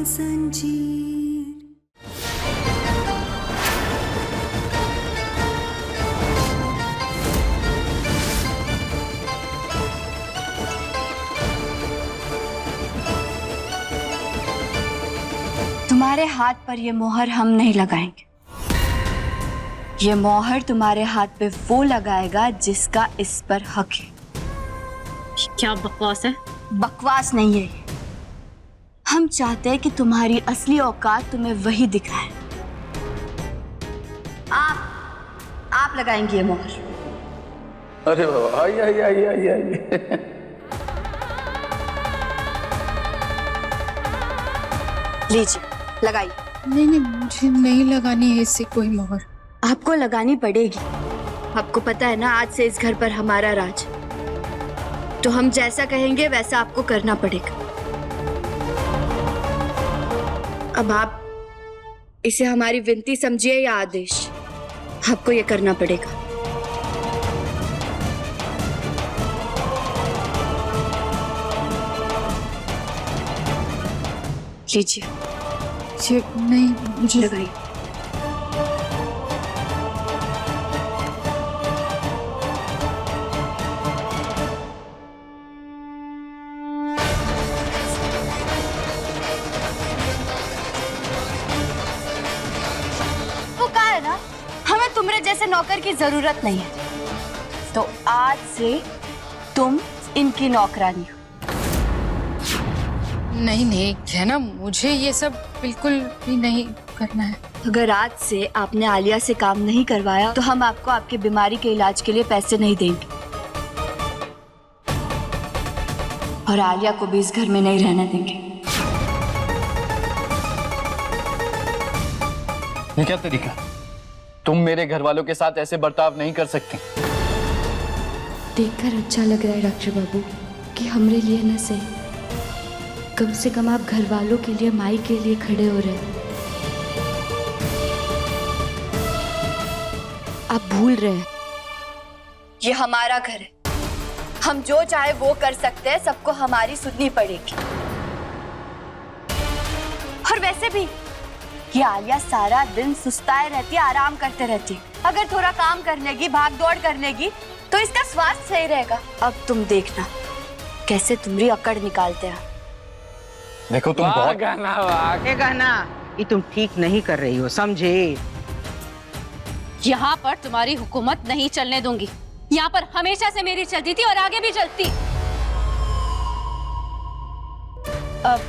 संजीर। तुम्हारे हाथ पर ये मोहर हम नहीं लगाएंगे। ये मोहर तुम्हारे हाथ पे वो लगाएगा जिसका इस पर हक है। क्या बकवास है? बकवास नहीं है ये। हम चाहते हैं कि तुम्हारी असली औकात तुम्हें वही दिखाए। आप लगाएंगे ये मोहर। अरे बाबा, आइए आइए आइए आइए आइए। लीजिए, लगाइए। नहीं नहीं, मुझे नहीं लगानी है इससे कोई मोहर। आपको लगानी पड़ेगी। आपको पता है ना, आज से इस घर पर हमारा राज, तो हम जैसा कहेंगे वैसा आपको करना पड़ेगा। अब आप इसे हमारी विनती समझिए या आदेश, आपको ये करना पड़ेगा। लीजिए, नहीं, मुझे लगाइए। वो कहा है ना, हमें तुम्हारे जैसे नौकर की जरूरत नहीं है, तो आज से तुम इनकी नौकरानी हो। नहीं नहीं है ना, मुझे ये सब बिल्कुल भी नहीं करना है। अगर आज से आपने आलिया से काम नहीं करवाया तो हम आपको आपकी बीमारी के इलाज के लिए पैसे नहीं देंगे, और आलिया को भी इस घर में नहीं रहने देंगे। ये क्या तरीका? तुम मेरे घर वालों के साथ ऐसे बर्ताव नहीं कर सकती। देखकर अच्छा लग रहा है डॉक्टर बाबू कि हमरे लिए न सही, कम से कम आप घर वालों के लिए, माई के लिए खड़े हो रहे हैं। आप भूल रहे हैं, ये हमारा घर है। हम जो चाहे वो कर सकते हैं, सबको हमारी सुननी पड़ेगी। और वैसे भी ये आलिया सारा दिन सुस्ताए रहती है, आराम करते रहती है। अगर थोड़ा काम कर लेगी, भाग दौड़ कर लेगी, तो इसका स्वास्थ्य सही रहेगा। अब तुम देखना कैसे तुम्हारी अकड़ निकालते हैं। देखो तुम बहुत गहना, ये तुम ठीक नहीं कर रही हो, समझे? यहाँ पर तुम्हारी हुकूमत नहीं चलने दूंगी। यहाँ पर हमेशा से मेरी चलती थी और आगे भी चलती। अब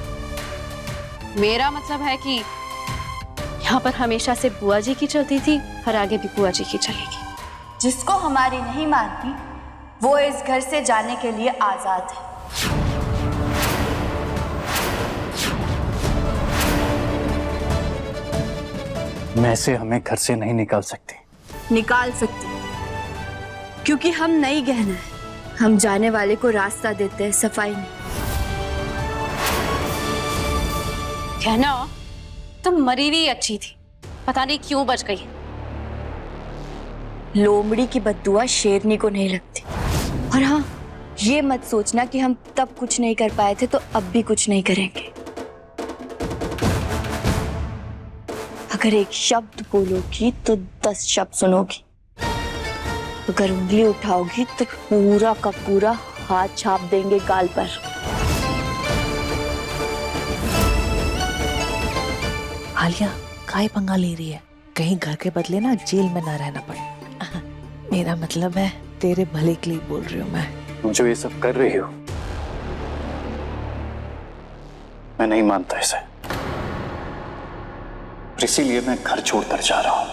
मेरा मतलब है कि यहाँ पर हमेशा से बुआ जी की चलती थी और आगे भी बुआ जी की चलेगी। जिसको हमारी नहीं मानती वो इस घर से जाने के लिए आजाद है। मैं से हमें घर से नहीं निकाल सकती। निकाल सकती, क्योंकि हम नहीं गहना है। हम जाने वाले को रास्ता देते हैं, सफाई नहीं। कहना तुम मरी हुई अच्छी थी, पता नहीं क्यों बच गई। लोमड़ी की बद्दुआ शेरनी को नहीं लगती। और हाँ, ये मत सोचना कि हम तब कुछ नहीं कर पाए थे तो अब भी कुछ नहीं करेंगे। अगर एक शब्द बोलोगी तो 10 शब्द सुनोगी। अगर उंगली उठाओगी तो पूरा का पूरा हाथ छाप देंगे गाल पर। आलिया काय पंगा ले रही है? कहीं घर के बदले ना जेल में ना रहना पड़े। मेरा मतलब है तेरे भले के लिए बोल रही हूँ मैं। तुम जो ये सब कर रही हो, मैं नहीं मानता इसे, इसीलिए मैं घर छोड़कर जा रहा हूं।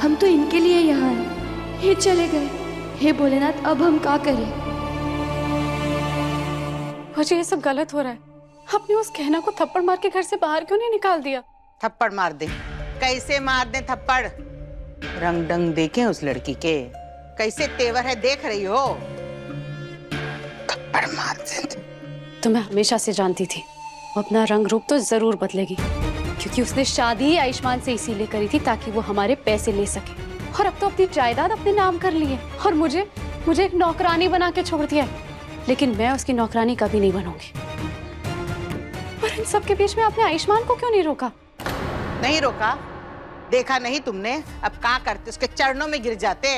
हम तो इनके लिए यहाँ हैं, ये चले गए। हे भोलेनाथ, अब हम क्या करें? मुझे ये सब गलत हो रहा है। आपने उस कहना को थप्पड़ मार के घर से बाहर क्यों नहीं निकाल दिया? थप्पड़ मार दे? कैसे मार दे थप्पड़? रंग डंग देखे उस लड़की के, कैसे तेवर है देख रही हो? परमात्मा। तो मैं हमेशा से जानती थी वो अपना रंग रूप तो जरूर बदलेगी, क्योंकि उसने शादी ही आयुष्मान से इसीलिए करी थी ताकि वो हमारे पैसे ले सके। और अब तो अपनी जायदाद अपने नाम कर ली है और मुझे एक नौकरानी बना के छोड़ दिया है। लेकिन मैं उसकी नौकरानी कभी नहीं बनूंगी। और इन सब के बीच में आपने आयुष्मान को क्यों नहीं रोका? नहीं रोका? देखा नहीं तुमने? अब क्या करते, उसके चरणों में गिर जाते।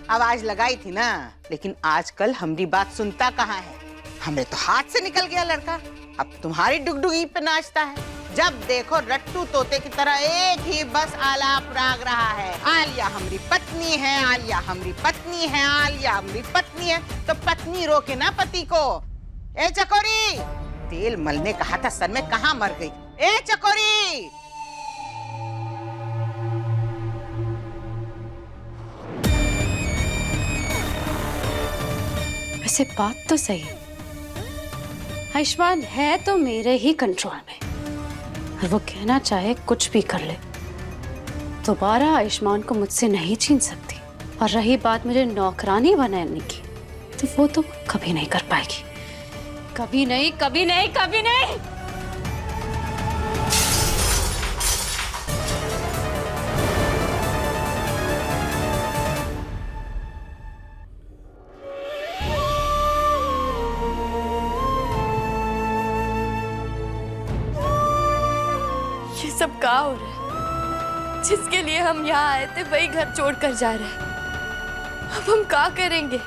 आवाज लगाई थी ना, लेकिन आजकल हमारी बात सुनता कहाँ है। हमें तो हाथ से निकल गया लड़का, अब तुम्हारी डुगडुगी पे नाचता है। जब देखो रट्टू तोते की तरह एक ही बस आलाप राग रहा है, आलिया हमारी पत्नी है, आलिया हमारी पत्नी है, आलिया हमारी पत्नी है। तो पत्नी रोके ना पति को। ए चकोरी, तेल मलने कहा था सर में, कहाँ मर गई? ए चकोरी! वैसे बात तो सही है, आयुष्मान है तो मेरे ही कंट्रोल में, और वो कहना चाहे कुछ भी कर ले, दोबारा आयुष्मान को मुझसे नहीं छीन सकती। और रही बात मुझे नौकरानी बनाने की, तो वो तो कभी नहीं कर पाएगी। कभी नहीं, कभी नहीं, कभी नहीं। ये सब क्या हो रहा है? जिसके लिए हम यहाँ आए थे वही घर छोड़कर जा रहे हैं। अब हम क्या करेंगे?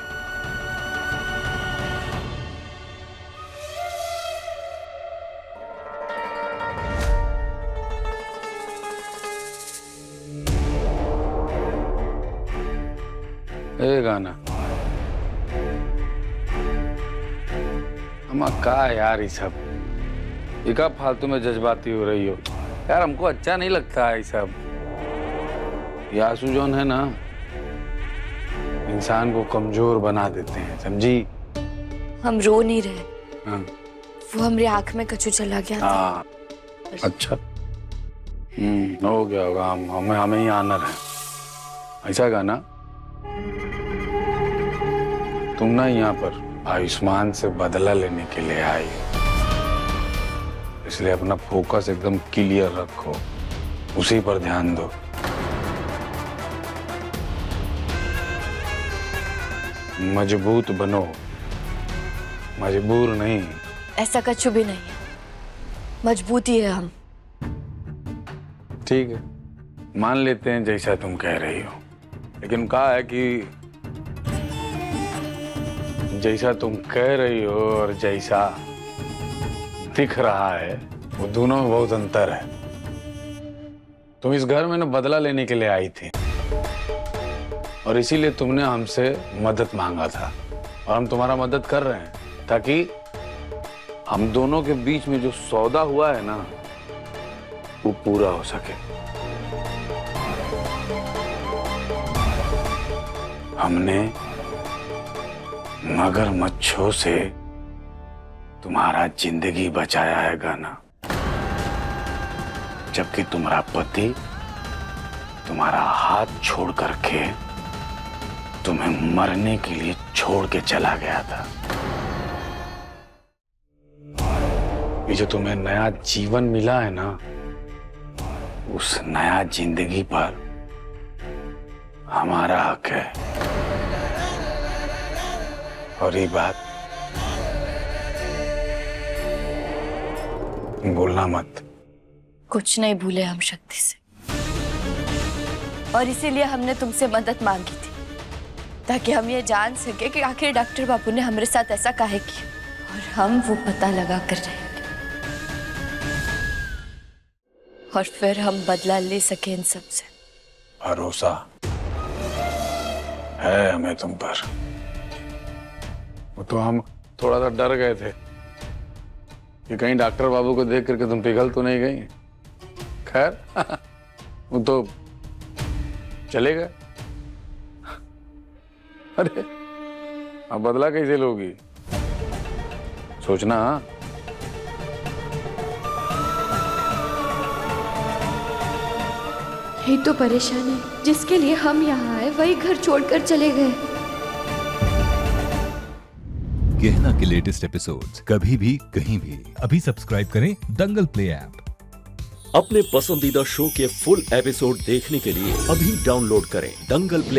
ए गाना अम्मा का यार, ये सब ये का फालतू में जज्बाती हो रही हो यार, हमको अच्छा नहीं लगता है ये सब। ये आंसू जौन है ना, इंसान को कमजोर बना देते हैं, समझी? हम रो नहीं रहे, हाँ। वो हमारी आंख में कचू चला गया था। हाँ, अच्छा। हो गया होगा, हमें ही आनर है। ऐसा गाना, तुम ना यहाँ पर आयुष्मान से बदला लेने के लिए आई, इसलिए अपना फोकस एकदम क्लियर रखो, उसी पर ध्यान दो। मजबूत बनो, मजबूर नहीं। ऐसा कछु भी नहीं है, मजबूत ही है हम। ठीक है, मान लेते हैं जैसा तुम कह रही हो, लेकिन कहा है कि जैसा तुम कह रही हो और जैसा दिख रहा है, वो दोनों में बहुत अंतर है। तुम इस घर में ना बदला लेने के लिए आई थी, और इसीलिए तुमने हमसे मदद मांगा था, और हम तुम्हारा मदद कर रहे हैं ताकि हम दोनों के बीच में जो सौदा हुआ है ना, वो पूरा हो सके। हमने मगरमच्छों से तुम्हारा जिंदगी बचाया है गाना, जबकि तुम्हारा पति तुम्हारा हाथ छोड़ करके तुम्हें मरने के लिए छोड़ के चला गया था। ये जो तुम्हें नया जीवन मिला है ना, उस नया जिंदगी पर हमारा हक है। और ये बात बोलना मत। कुछ नहीं भूले हम शक्ति से, और इसीलिए हमने तुमसे मदद मांगी थी, ताकि हम ये जान सके कि आखिर डॉक्टर बाबू ने हमारे साथ ऐसा काहे किया, और हम वो पता लगा कर रहेंगे, और फिर हम बदला ले सके इन सब से। भरोसा है हमें तुम पर। वो तो हम थोड़ा सा डर गए थे कि कहीं डॉक्टर बाबू को देख करके तुम पिघल तो नहीं गई। खैर वो तो चले गए। अरे अब बदला कैसे लोगी, सोचना। यही तो परेशानी, जिसके लिए हम यहाँ आए वही घर छोड़कर चले गए। गहना के लेटेस्ट एपिसोड्स कभी भी कहीं भी अभी सब्सक्राइब करें दंगल प्ले ऐप। अपने पसंदीदा शो के फुल एपिसोड देखने के लिए अभी डाउनलोड करें दंगल प्ले